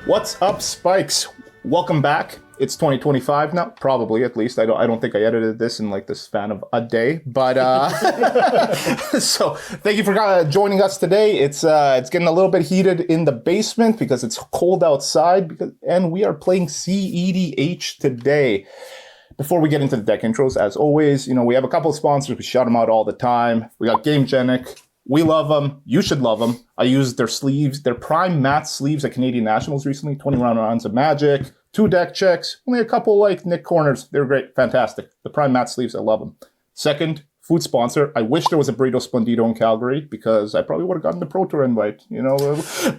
What's up, Spikes? Welcome back. It's 2025 now, probably at least. I don't think I edited this in like the span of a day, but so thank you for joining us today. It's getting a little bit heated in the basement because it's cold outside, and we are playing cEDH today. Before we get into the deck intros, as always, we have a couple of sponsors. We shout them out all the time. We got GameGenic. We love them. You should love them. I used their sleeves, their prime matte sleeves at Canadian Nationals recently. 20 rounds of Magic, 2 deck checks, only a couple like Nick corners. They're great, fantastic. The prime matte sleeves, I love them. Second, food sponsor. I wish there was a Burrito Splendido in Calgary because I probably would have gotten the Pro Tour invite,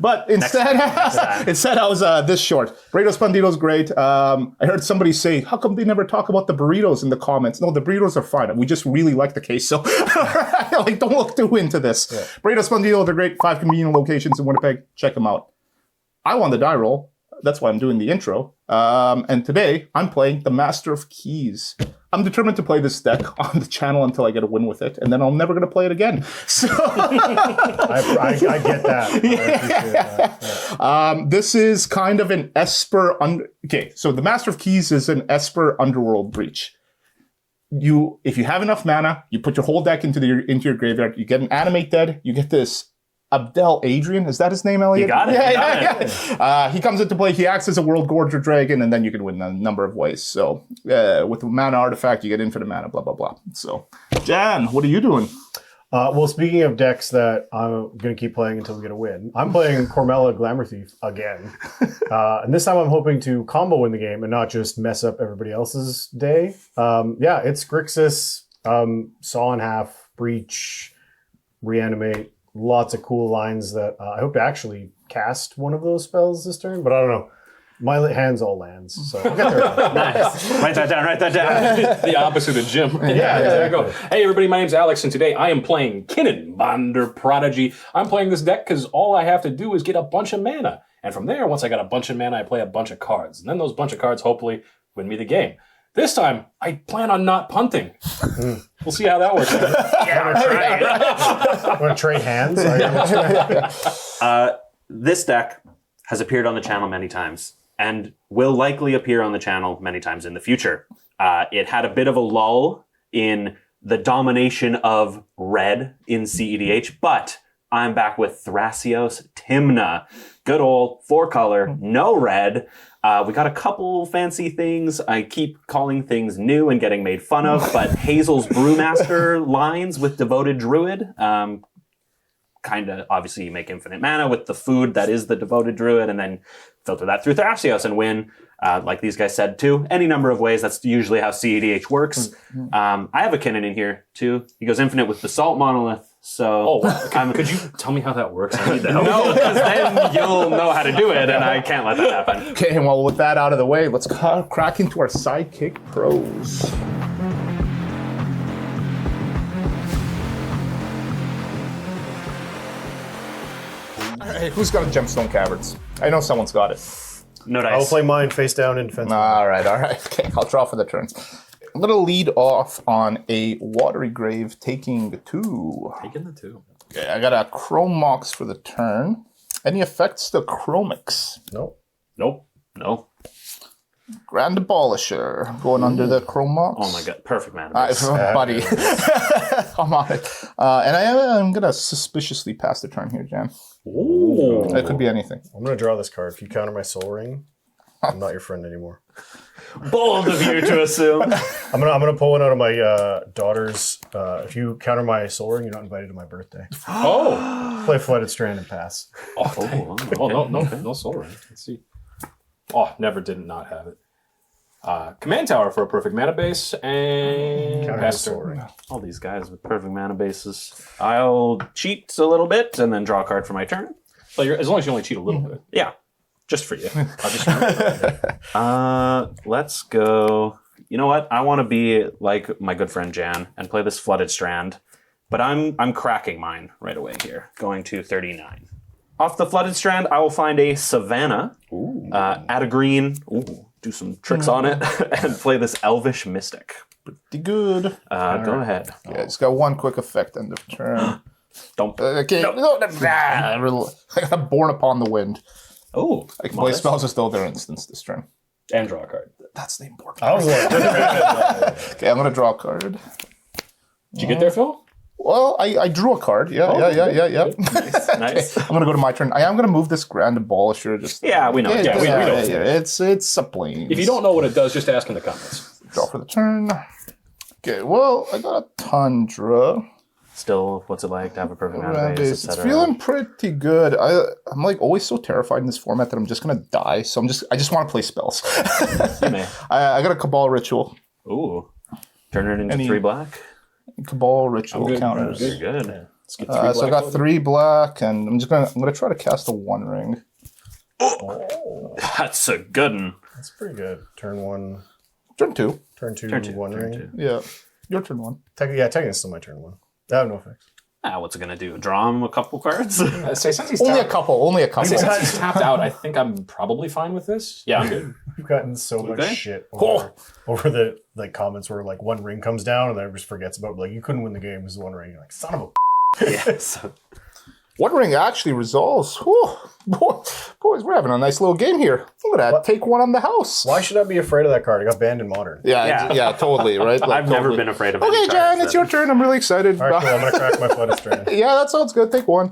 But instead, I was this short. Burrito Splendido's great. I heard somebody say, how come they never talk about the burritos in the comments? No, the burritos are fine. We just really like the queso. Don't look too into this. Yeah. Burrito Splendido, they're great. 5 convenient locations in Winnipeg. Check them out. I won the die roll. That's why I'm doing the intro. And today, I'm playing the Master of Keys. I'm determined to play this deck on the channel until I get a win with it, and then I'm never going to play it again. So I get that. Yeah. This is kind of an Esper... Okay, so the Master of Keys is an Esper Underworld Breach. If you have enough mana, you put your whole deck into your graveyard, you get an Animate Dead, you get this Abdel Adrian, is that his name, Elliot? You got it. Yeah. He comes into play, he acts as a World Gorger Dragon, and then you can win a number of ways. So, with the mana artifact, you get infinite mana, blah, blah, blah. So, Jan, what are you doing? Well, speaking of decks that I'm going to keep playing until we get a win, I'm playing Cormela Glamour Thief again. And this time I'm hoping to combo win the game and not just mess up everybody else's day. It's Grixis, Saw in Half, Breach, Reanimate. Lots of cool lines that I hope to actually cast one of those spells this turn, but I don't know. My hand's all lands, so I'll get there. Nice. Write that down. The opposite of Jim. Yeah, There you go. Hey, everybody, my name's Alex, and today I am playing Kinnan, Bonder Prodigy. I'm playing this deck because all I have to do is get a bunch of mana. And from there, once I got a bunch of mana, I play a bunch of cards. And then those bunch of cards hopefully win me the game. This time, I plan on not punting. We'll see how that works out. Want to trade hands? This deck has appeared on the channel many times and will likely appear on the channel many times in the future. It had a bit of a lull in the domination of red in cEDH, but I'm back with Thrasios Tymna. Good old 4-color, no red. We got a couple fancy things. I keep calling things new and getting made fun of, but Hazel's Brewmaster lines with Devoted Druid. Obviously you make infinite mana with the food that is the Devoted Druid, and then filter that through Thrasios and win, like these guys said too. Any number of ways. That's usually how cEDH works. I have a Kinnan in here too. He goes infinite with Basalt Monolith. So, could you tell me how that works? I need the help. No, because then you'll know how to do it, and I can't let that happen. Okay, well, with that out of the way, let's crack into our Sidekick Pros. All right, who's got a Gemstone Caverns? I know someone's got it. No dice. I'll play mine face down in defense. All right. Okay, I'll draw for the turns. I'm going to lead off on a Watery Grave, taking 2. Taking the 2. Okay, I got a Chrome Mox for the turn. Any effects to Chromix? Nope. No. Grand Abolisher, going under the Chrome Mox. Oh my god, perfect mana base. Buddy. I'm on it. And I'm going to suspiciously pass the turn here, Jan. Ooh. That could be anything. I'm going to draw this card. If you counter my Soul Ring, I'm not your friend anymore. Bold of you to assume. I'm gonna pull one out of my daughter's. If you counter my Soul Ring, you're not invited to my birthday. Oh. Play Flooded Strand and pass. No Soul Ring. Let's see. Oh, did not have it. Command Tower for a perfect mana base, and Counter pass Soul turn. Ring. All these guys with perfect mana bases. I'll cheat a little bit and then draw a card for my turn. So as long as you only cheat a little bit. Yeah. Just for you. I'll just remember. Let's go. You know what? I want to be like my good friend Jan and play this Flooded Strand, but I'm cracking mine right away here, going to 39. Off the Flooded Strand, I will find a Savannah, add a green, do some tricks on it, and play this Elvish Mystic. Pretty good. Go ahead. Yeah, it's got one quick effect end of turn. Don't. Okay, no. I got Born Upon the Wind. Oh, I can play spells as though they're instants this turn. And draw a card. That's the important I was like, Okay, I'm going to draw a card. Did you get there, Phil? Well, I drew a card. Yeah. nice. I'm going to go to my turn. I am going to move this Grand Abolisher. Just Yeah, we know. Yeah, we know. It's a plane. If you don't know what it does, just ask in the comments. Draw for the turn. Okay, well, I got a Tundra. Still, what's it like to have a perfect mana Around base, base. It's etc.? feeling pretty good. I'm like always so terrified in this format that I'm just gonna die. So I just want to play spells. You may. I got a Cabal Ritual. Ooh. Turn it into Any- 3 black. Cabal Ritual good. counters. Very good. Let's get 3 So I got 3 black, and I'm gonna try to cast a One Ring. That's a good one. that's pretty good. Turn 1, Turn 2. turn 2, Turn 2. One turn Ring. 2. Yeah, your turn 1. Technically, it's still my turn 1. I have no effects. What's it going to do? Draw him a couple cards? Say since he's Only a tapped, couple. Only a couple. since he's tapped out, I think I'm probably fine with this. Yeah, I'm good. We've gotten so much Okay. shit over the comments where like One Ring comes down and then everybody just forgets about like you couldn't win the game because One Ring. You're like, son of a. Yes. One Ring actually resolves. Whew. Boys, we're having a nice little game here. Look at that. Take one on the house. Why should I be afraid of that card? It got banned in Modern. Yeah, totally, right? Like, I've never totally. been afraid of Okay, any Jan, cards it's that- your turn. I'm really excited. All right, cool. I'm gonna crack my flooded strain. Yeah, that sounds good. Take one.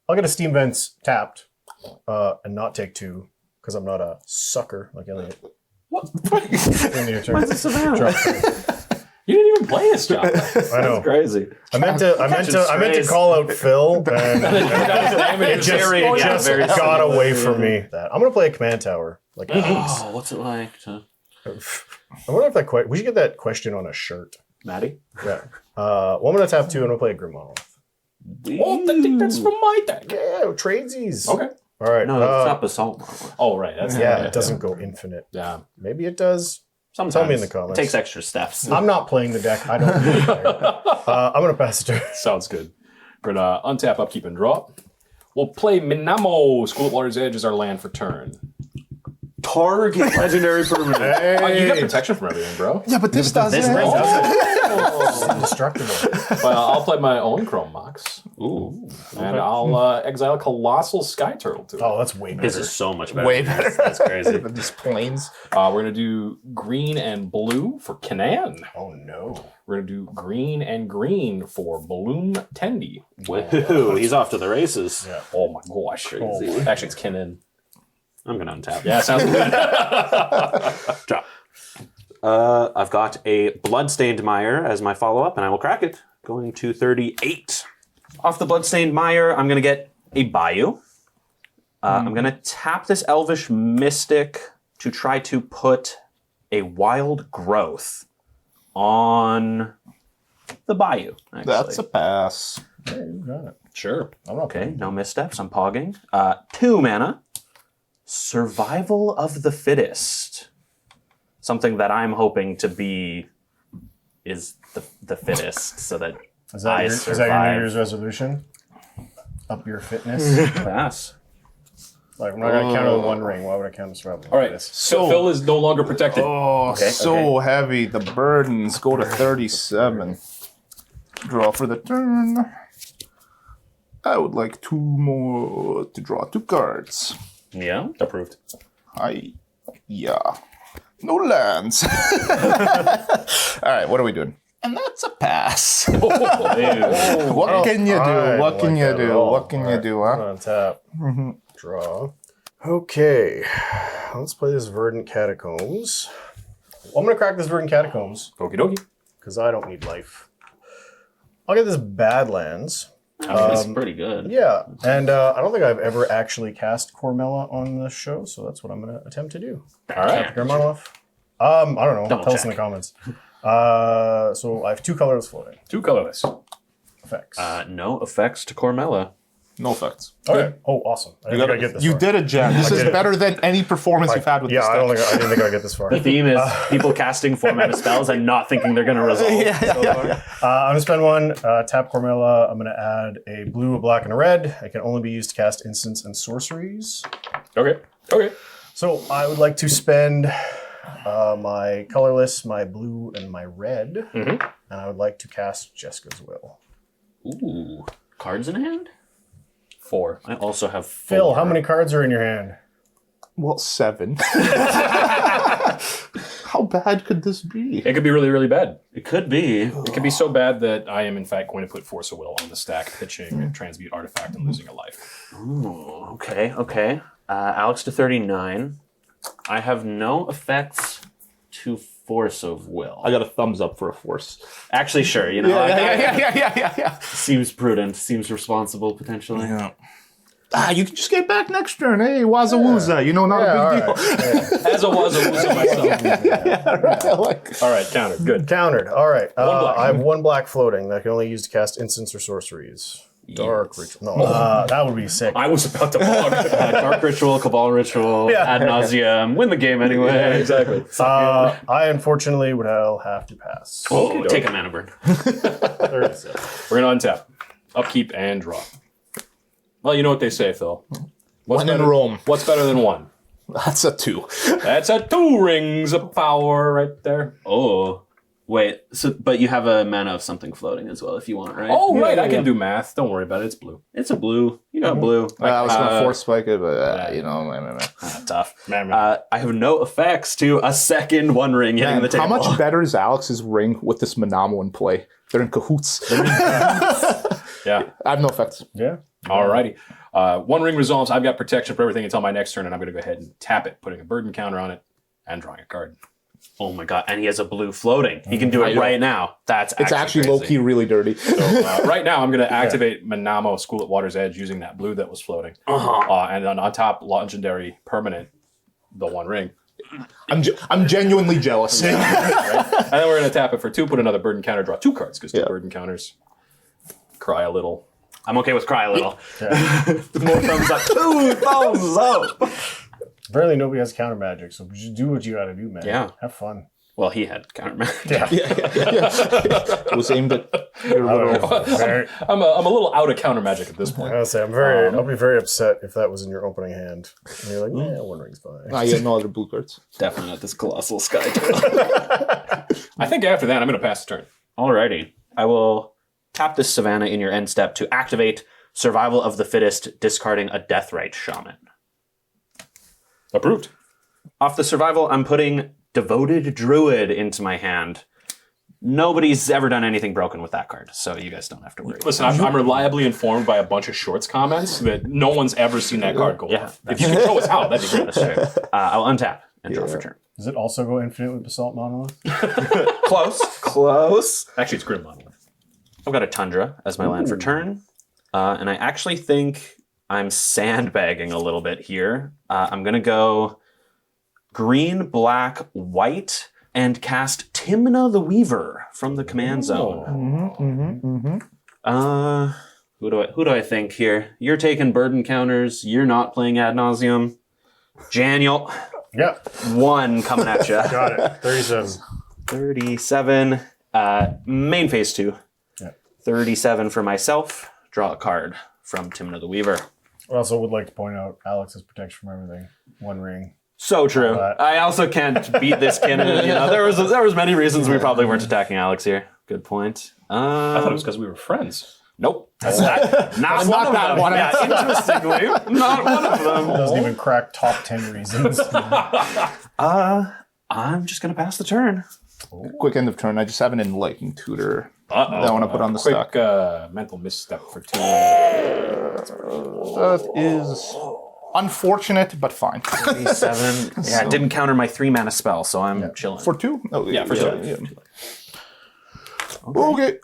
I'll get a Steam Vents tapped and not take 2 because I'm not a sucker like Elliot. What? Into your turn. Why is it Savannah? Drop 3. You didn't even play his job. I know. Crazy. I meant to call out Phil, and it just, Very- it yeah, just very got similar. away from me. I'm gonna play a command tower. Like, Oh, what's it like to... I wonder if we should get that question on a shirt. Maddie? Yeah. Well, I'm gonna tap 2 and I'm gonna play a Grim Monolith. Oh, I think that's from my deck. Yeah, tradesies. Okay. All right. No, it's not Basalt Monolith. Oh, right. That's Yeah, it doesn't go infinite. Yeah. Maybe it does. Sometimes. Tell me in the comments. It takes extra steps. I'm not playing the deck. I don't really care. I'm gonna pass it to. Sounds good. We're gonna untap, upkeep, and draw. We'll play Minamo. School at Water's Edge is our land for turn. Target legendary permanent. You got protection from everything, bro. Yeah, but this doesn't. This brings It's indestructible. Well, I'll play my own Chrome Mox. Ooh. And I'll exile Colossal Sky Turtle to it. Oh, that's way better. This is so much better. Way better. That's crazy. But these planes. We're going to do green and blue for Kinnan. Oh no. We're going to do green and green for Bloom Tendi. Woohoo, he's off to the races. Yeah. Oh my gosh. Oh. Actually, it's Kinnan. I'm going to untap. Yeah, sounds good. Drop. I've got a Bloodstained Mire as my follow-up, and I will crack it. Going to 38. Off the Bloodstained Mire, I'm going to get a Bayou. I'm going to tap this Elvish Mystic to try to put a Wild Growth on the Bayou, actually. That's a pass. Yeah, you got it. Sure. I'm not Okay, no missteps. I'm pogging. 2 mana. Survival of the Fittest. Something that I'm hoping to be is the fittest, so that Is that I your New survive. Year's resolution? Up your fitness? Pass. Like, I'm not going to count on One Ring. Why would I count on survival? All right. So Phil is no longer protected. Oh, Okay, so heavy. The burdens go to 37. Draw for the turn. I would like 2 more to draw 2 cards. Yeah. Approved. Yeah. No lands. All right, what are we doing? And that's a pass. What can you do? What can you do? What can you do, huh? On tap. Draw. Okay. Let's play this Verdant Catacombs. Well, I'm going to crack this Verdant Catacombs Okie dokie. because I don't need life. I'll get this Badlands. That's pretty good. Yeah, and I don't think I've ever actually cast Cormela on the show, so that's what I'm going to attempt to do. All right. Grim Monolith. I don't know. Double Tell us in check. the comments. So I have 2 colors floating. 2 colorless. Effects. No effects to Cormela. No effects. Okay. Oh, awesome. I didn't think I'd get this You far. did it, Jen. This is did it. better than any performance you've had with Yeah, this I deck. didn't think I'd get this far. The theme is people casting 4 mana spells and not thinking they're going to resolve. I'm going to spend 1, tap Cormela. I'm going to add a blue, a black, and a red. It can only be used to cast instants and sorceries. Okay. Okay. So I would like to spend my colorless, my blue, and my red. And I would like to cast Jeska's Will. Ooh. Cards in hand? 4. I also have 4. Phil, how many cards are in your hand? Well, 7. How bad could this be? It could be really, really bad. It could be. It could be so bad that I am, in fact, going to put Force of Will on the stack, pitching a Transmute Artifact and losing a life. Ooh, okay. Alex to 39. I have no effects to Force of Will. I got a thumbs up for a force. Actually, sure. You know, Yeah. seems prudent. Seems responsible, potentially. Yeah. You can just get back next turn. Hey, Wazza Wooza. You know, not a big deal. As I was losing myself. Right. I like. All right, countered. Good. Countered. All right. black. I have 1 black floating that I can only use to cast instants or sorceries. Dark Ritual. No, that would be sick. I was about to bog. Dark Ritual, Cabal Ritual, ad nauseum. Win the game anyway. Yeah, exactly. I unfortunately will have to pass. Oh, take a mana burn. 36. We're going to untap. Upkeep and draw. Well, you know what they say, Phil. When in Rome. What's better than 1? That's a 2. That's a 2 rings of power right there. Oh, wait. So, but you have a mana of something floating as well, if you want, right? Oh, right. I can do math. Don't worry about it. It's blue. It's a blue. You got blue. I was going to force spike it, but, you know, Tough. Man. I have no effects to a second One Ring hitting Man, the table. how much better is Alex's ring with this Manamo in play? They're in cahoots. Yeah. I have no effects. Yeah. Alrighty. 1 ring resolves. I've got protection for everything until my next turn, and I'm going to go ahead and tap it, putting a burden counter on it and drawing a card. Oh my god! And he has a blue floating. He can do it right now. It's actually crazy. low key really dirty. So right now, I'm going to activate Manamo, School at Water's Edge, using that blue that was floating. And then on top, legendary permanent, the 1 ring. I'm genuinely jealous. Right? And then we're going to tap it for 2, put another burden counter, draw 2 cards, because 2 burden counters. Cry a little. I'm okay with cry a little. More thumbs up. 2 thumbs up. Apparently nobody has counter magic, so just do what you gotta do, man. Yeah. Have fun. Well, he had counter magic. It was aimed at your little... I'm a little out of counter magic at this point. I'll say I'll be very upset if that was in your opening hand. And you're like, yeah, 1 ring's fine. I had no other blue cards. Definitely not this colossal sky. I think after that, I'm going to pass the turn. Alrighty. I will tap this Savannah in your end step to activate Survival of the Fittest, discarding a Deathrite Shaman. Approved. Off the survival, I'm putting Devoted Druid into my hand. Nobody's ever done anything broken with that card, so you guys don't have to worry. Listen, I'm reliably informed by a bunch of shorts comments that no one's ever seen that card go off. If you could show us how, that'd be great. That's true. I'll untap and draw for turn. Does it also go infinite with Basalt Monolith? Close. Actually, it's Grim Monolith. I've got a Tundra as my land for turn. And I actually think I'm sandbagging a little bit here. I'm going to go green, black, white, and cast Tymna the Weaver from the command zone. Who do I think here? You're taking burden counters. You're not playing ad nauseum. Janiel. Yep. 1 coming at you. Got it. 37. 37. Main phase 2. Yep. 37 for myself. Draw a card from Tymna the Weaver. I also would like to point out Alex's protection from everything. 1 ring. So true. I also can't beat this Kinnan. You know, there was many reasons we probably weren't attacking Alex here. Good point. I thought it was because we were friends. Nope. That's not one of them. Yeah, interestingly, not one of them. Doesn't even crack top 10 reasons. I'm just going to pass the turn. Quick end of turn. I just have an Enlightening Tutor Uh-oh. that I want to put on the Quick stack. mental misstep for 2. That is unfortunate, but fine. 37. Yeah, it didn't counter my 3 mana spell, so I'm chilling. For 2? Oh, Yeah, for 2. Okay.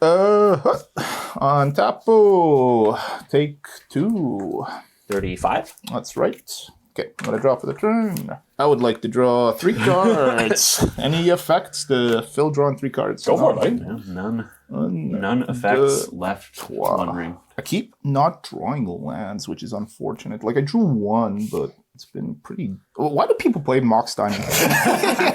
On tapo. Take 2. 35. That's right. Okay, I'm going to draw for the turn. I would like to draw 3 cards. Any effects to Phil drawing 3 cards? Go for it, buddy. Yeah, none effects left. 1 ring. I keep not drawing lands, which is unfortunate. Like, I drew 1, but it's been pretty... Why do people play Mox Diamond? You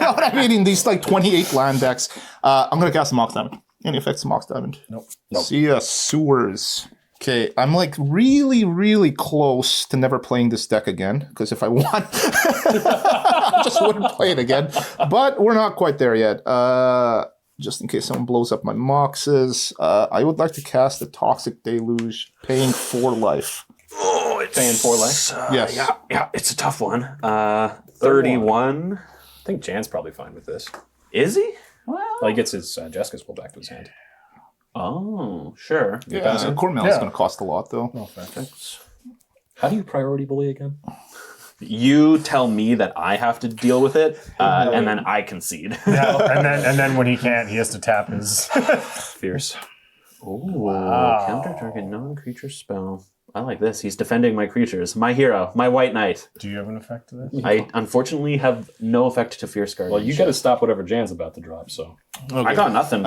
know what I mean? In these, like, 28 land decks. I'm going to cast Mox Diamond. Any effects to Mox Diamond? Nope. See ya, sewers. Okay, I'm like really, really close to never playing this deck again. Because if I want, I just wouldn't play it again. But we're not quite there yet. Just in case someone blows up my Moxes, I would like to cast a Toxic Deluge, paying 4 life. Paying 4 life. Yes. Yeah, it's a tough one. 31. I think Jan's probably fine with this. Is he? Well, he gets his Jessica's pulled back to his hand. Oh, sure. Yeah, pass it? Cormela's Yeah. going to cost a lot, though. No offense. How do you priority bully again? You tell me that I have to deal with it, and then I concede. Yeah, and then when he can't, he has to tap his. Fierce. Ooh, Wow. counter target non-creature spell. I like this. He's defending my creatures. My hero, my white knight. Do you have an effect to this? I unfortunately have no effect to Fierce Guardian. Well, you got to stop whatever Jan's about to drop, so. I got nothing.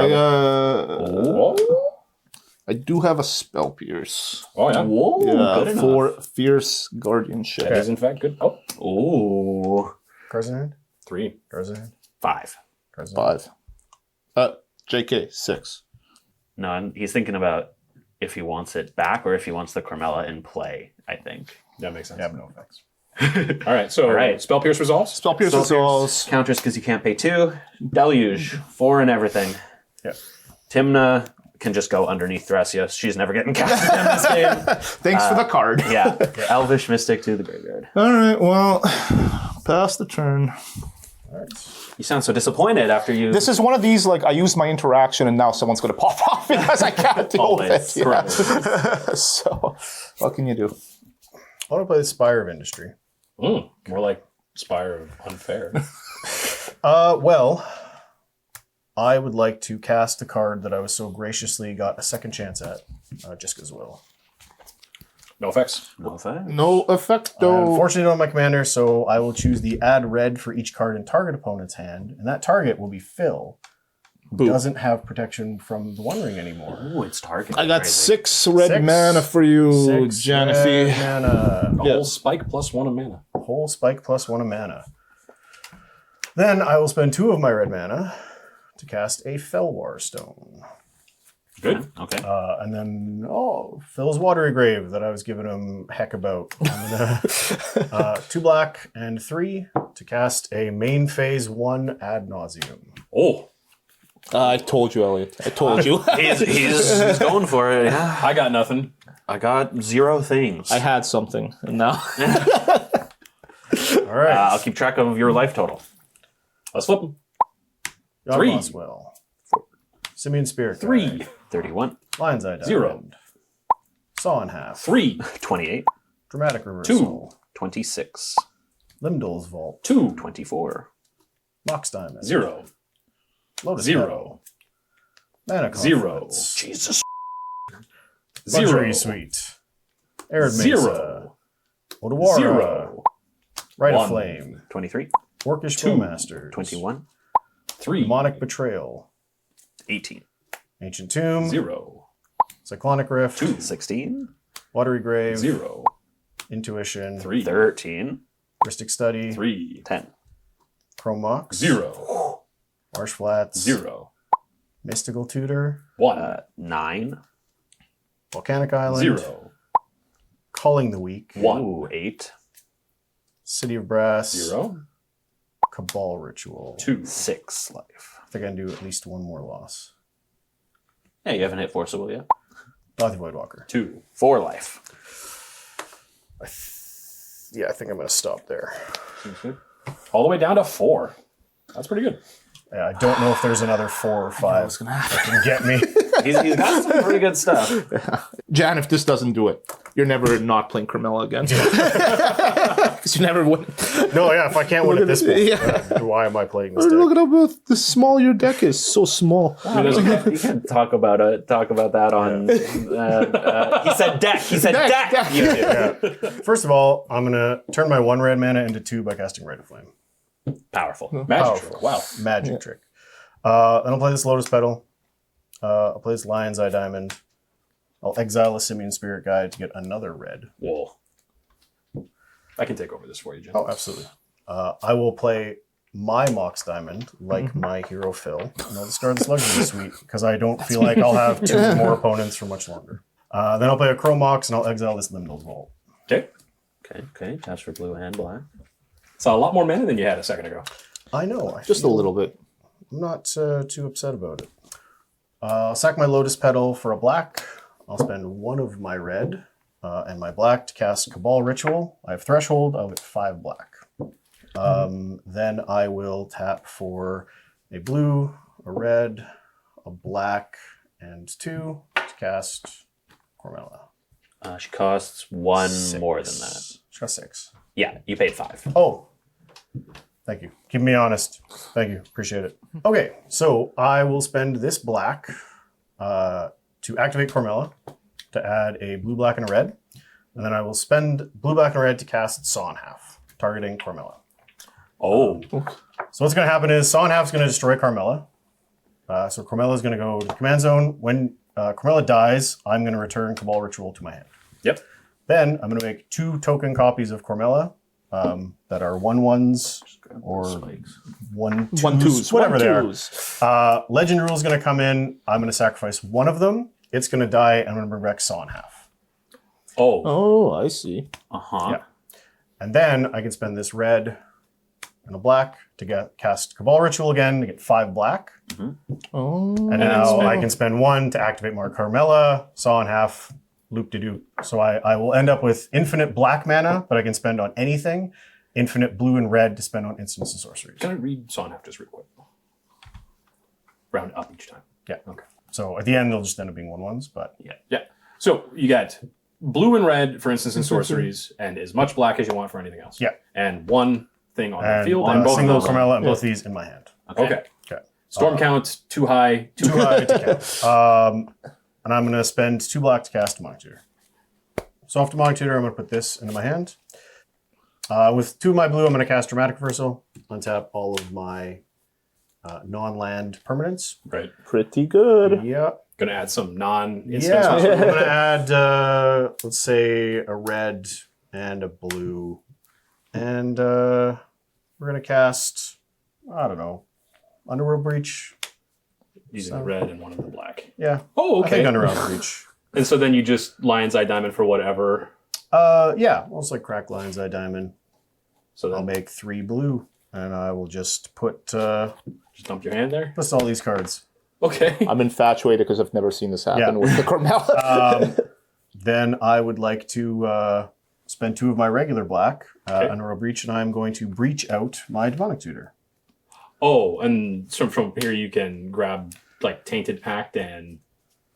I do have a spell pierce. Oh, yeah. Whoa, good enough. For fierce guardianship. That is, in fact, good. Oh, Ooh, Cards in hand? 3. Cards in hand? 5. Cards in hand? 5. JK 6. No, and he's thinking about if he wants it back or if he wants the Cormela in play, I think. That makes sense. You have no effects. All right, so right. Spell Pierce resolves? Spell pierce Spell resolves. Counters because you can't pay 2. Deluge, 4 and everything. Yeah. Tymna can just go underneath Thrasios. She's never getting casted in this game. Thanks for the card. Yeah. Elvish Mystic to the graveyard. All right, well, pass the turn. All right. You sound so disappointed after you... This is one of these, like, I used my interaction and now someone's going to pop off because I can't deal with Always. it. Yeah. So, what can you do? I want to play the Spire of Industry. More like Spire of Unfair. Well, I would like to cast the card that I was so graciously got a second chance at, Jessica's Will. No effects. No thanks. No effect, though. Unfortunately, not my commander, so I will choose the add red for each card in target opponent's hand, and that target will be Phil, who Boo. doesn't have protection from the One Ring anymore. Ooh, it's target. I got Crazy. 6 red 6 mana for you, 6 Janethy. red mana. A whole spike plus 1 of mana. Whole spike plus 1 of mana. Then I will spend 2 of my red mana to cast a Felwar Stone. Good. Okay. And then, Phil's Watery Grave that I was giving him heck about. I'm gonna, 2 black and 3 to cast a main phase 1 ad nauseum. Oh, I told you, Elliot. I told you. he's going for it. Yeah. I got nothing. I got 0 things. I had something, and now... All right. I'll keep track of your life total. Let's flip them. 3. 3. Boswell. Simian Spirit. 3. Guide. 31. Lion's Eye Diamond. 0. Saw in Half. 3. 28. Dramatic Reversal. 26. Limdol's Vault. 2. 24. Mox Diamond. 0. Lotus 0. Petal. Mana 0. Confluence. Jesus. Luxury 0. Suite. Arid Mesa. 0. Odawara. 0. Rite 1. of Flame. 23. Orcish 2. Bowmasters. 21. 3. Demonic Betrayal. 18. Ancient Tomb. 0. Cyclonic Rift. 2. 16. Watery Grave. 0. Intuition. 3. 13. Mystic Study. 3. 10. Chrome Mox. 0. Marsh Flats. 0. Mystical Tutor. 1. 9. Volcanic Island. 0. Culling the Weak. 1. Ooh, 8. City of Brass. 0. Cabal Ritual. 2. 6 life. I think I can do at least 1 more loss. Yeah, you haven't hit Forcible yet. Lothy Voidwalker. 2. 4 life. Yeah, I think I'm going to stop there. All the way down to 4. That's pretty good. Yeah, I don't know if there's another 4 or 5 that can get me. He's got some pretty good stuff. Jan, if this doesn't do it, you're never not playing Cormela again. Because you never win. No, yeah, if I can't win at this point, Yeah. why am I playing this Look deck? at how the small your deck is. So small. You can talk about that on. He said deck. He said deck. Deck. You do. Yeah. First of all, I'm going to turn my 1 red mana into 2 by casting Rite of Flame. Powerful. Magic Powerful. trick. Wow. Magic trick. Then I'll play this Lotus Petal. I'll play this Lion's Eye Diamond. I'll exile a Simian Spirit Guide to get another red. Whoa. I can take over this for you, Jen. Oh, absolutely. I will play my Mox Diamond, like my hero Phil, and I'll discard this Luxury Suite because I don't feel like I'll have 2 more opponents for much longer. Then I'll play a Chrome Mox and I'll exile this Limdol's Vault. Okay. Okay. Taps for blue and black. So a lot more mana than you had a second ago. I know. Just a little bit. I'm not too upset about it. I'll sack my Lotus Petal for a black. I'll spend 1 of my red and my black to cast Cabal Ritual. I have Threshold. I'll get 5 black. Then I will tap for a blue, a red, a black, and 2 to cast Cormela. She costs 1 6. more than that. She got 6. Yeah, you paid 5. Oh, thank you. Keeping me honest. Thank you. Appreciate it. Okay, so I will spend this black to activate Cormela, to add a blue, black, and a red. And then I will spend blue, black, and red to cast Saw in Half, targeting Cormela. Oh. So what's going to happen is Saw in Half is going to destroy Cormela. So Cormela is going to go to the command zone. When Cormela dies, I'm going to return Cabal Ritual to my hand. Yep. Then I'm going to make 2 token copies of Cormela that are 1/1s or 1/2s, whatever they are. Legend Rule is going to come in. I'm going to sacrifice one of them. It's going to die, and I'm going to bring back Saw in Half. Oh, I see. Uh-huh. Yeah. And then I can spend this red and a black to cast Cabal Ritual again to get 5 black. Oh. And now I can spend 1 to activate more Carmella, Saw in Half, loop-de-doop. So I will end up with infinite black mana that I can spend on anything, infinite blue and red to spend on instants and sorceries. Can I read Saw in Half just real quick? Round up each time. Yeah. Okay. So at the end, they'll just end up being 1/1s, but Yeah. So you got blue and red, for instance, in sorceries, and as much black as you want for anything else. Yeah. And 1 thing on the and field, and both of single those. Carmella and both of these in my hand. Okay. Okay. Storm count too high. Too high to count. And I'm going to spend 2 black to cast Demonic Tutor. So off Demonic Tutor, I'm going to put this into my hand. With 2 of my blue, I'm going to cast Dramatic Reversal, untap all of my non-land permanents. Right. Pretty good. Yeah. Gonna add some non-instant. Yeah. I'm sorcery. going to add, let's say, a red and a blue. And we're going to cast, I don't know, Underworld Breach. Using the red and 1 of the black. Yeah. Oh, I okay. think Underworld Breach. And so then you just Lion's Eye Diamond for whatever. Yeah. Well, it's like Crack Lion's Eye Diamond. So then I'll make 3 blue. And I will just put just dump your hand there. list all these cards. Okay. I'm infatuated because I've never seen this happen Yeah. with the Cormela. Then I would like to spend 2 of my regular black Okay. under a breach, and I'm going to breach out my Demonic Tutor. Oh, and so from here you can grab like Tainted Pact and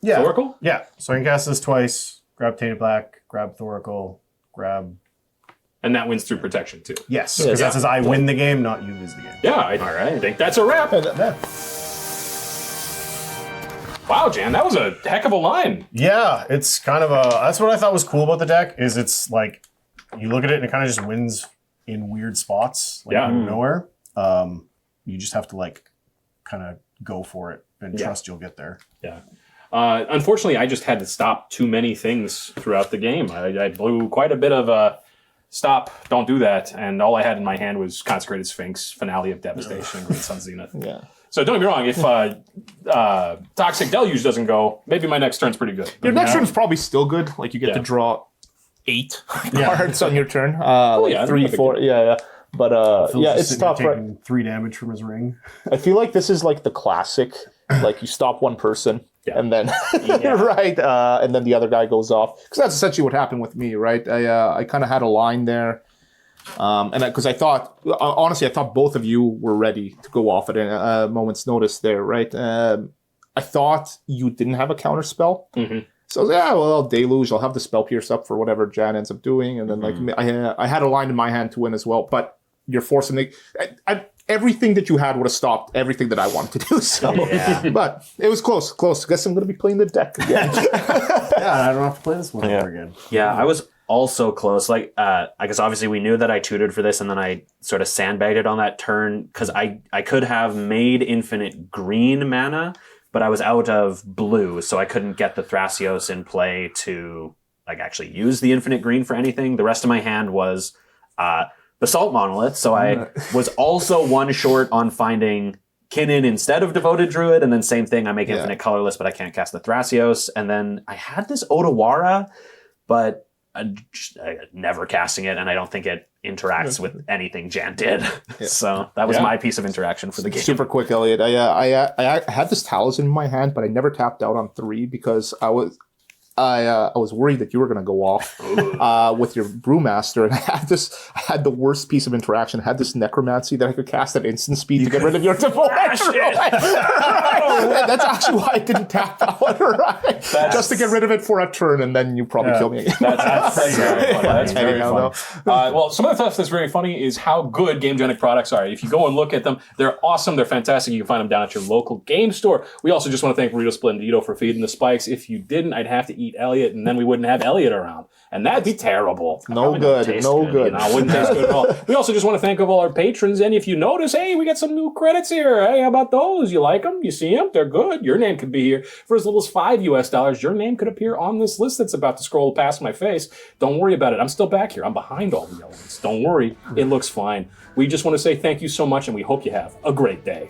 Yeah. Thoracle? Yeah. So I can cast this twice, grab Tainted Black, grab Thoracle, grab... And that wins through protection too. Yes, because that says I win the game, not you lose the game. Yeah, I think that's a wrap. Wow, Jan, that was a heck of a line. Yeah, it's kind of a... That's what I thought was cool about the deck, is it's like, you look at it and it kind of just wins in weird spots, like out of nowhere. You just have to like kind of go for it and trust you'll get there. Yeah. Unfortunately, I just had to stop too many things throughout the game. I blew quite a bit of stop, don't do that, and all I had in my hand was Consecrated Sphinx, Finale of Devastation, and Great Sun Zenith. Yeah. So don't get me wrong, if Toxic Deluge doesn't go, maybe my next turn's pretty good. Your next turn's probably still good. Like you get to draw 8 cards on your turn. Like yeah, 3, that'd be 4. Yeah. But Phil's yeah, just it's sitting there tough, right? taking 3 damage from his ring. I feel like this is like the classic. Like you stop one person and then right, and then the other guy goes off, because that's essentially what happened with me, right? I kind of had a line there, and because I thought, honestly, I thought both of you were ready to go off at a moment's notice there, right? I thought you didn't have a counter spell. Mm-hmm. So I was like, yeah, well, I'll Deluge. I'll have the Spell Pierce up for whatever Jan ends up doing. And then I had a line in my hand to win as well. But you're forcing me. Everything that you had would have stopped everything that I wanted to do. So, but it was close. Guess I'm going to be playing the deck again. Yeah, I don't have to play this one over again. Yeah, I was also close. Like, I guess obviously we knew that I tutored for this, and then I sort of sandbagged it on that turn because I could have made infinite green mana, but I was out of blue, so I couldn't get the Thrasios in play to like actually use the infinite green for anything. The rest of my hand was Basalt Monolith, so I was also 1 short on finding Kinnan instead of Devoted Druid, and then same thing, I make infinite colorless, but I can't cast the Thrasios. And then I had this Otawara, but never casting it, and I don't think it interacts with anything Jan did. So that was my piece of interaction for the game. Super quick, Elliot. I had this Talisman in my hand, but I never tapped out on 3 because I was worried that you were going to go off with your brewmaster, and I had the worst piece of interaction. I had this necromancy that I could cast at instant speed to get rid of your That's actually why I didn't tap that one, right? Just to get rid of it for a turn, and then you probably kill me again. That's very funny. That's very Anyhow, funny. Well, some of the stuff that's very funny is how good GameGenic products are. If you go and look at them, they're awesome. They're fantastic. You can find them down at your local game store. We also just want to thank Burrito Splendido for feeding the spikes. If you didn't, I'd have to eat Elliot, and then we wouldn't have Elliot around. And that'd be terrible. No good. No good. You know, it wouldn't taste good at all. We also just want to thank all our patrons. And if you notice, hey, we got some new credits here. Hey, how about those? You like them? You see them? They're good. Your name could be here. For as little as $5, your name could appear on this list that's about to scroll past my face. Don't worry about it. I'm still back here. I'm behind all the elements. Don't worry. It looks fine. We just want to say thank you so much, and we hope you have a great day.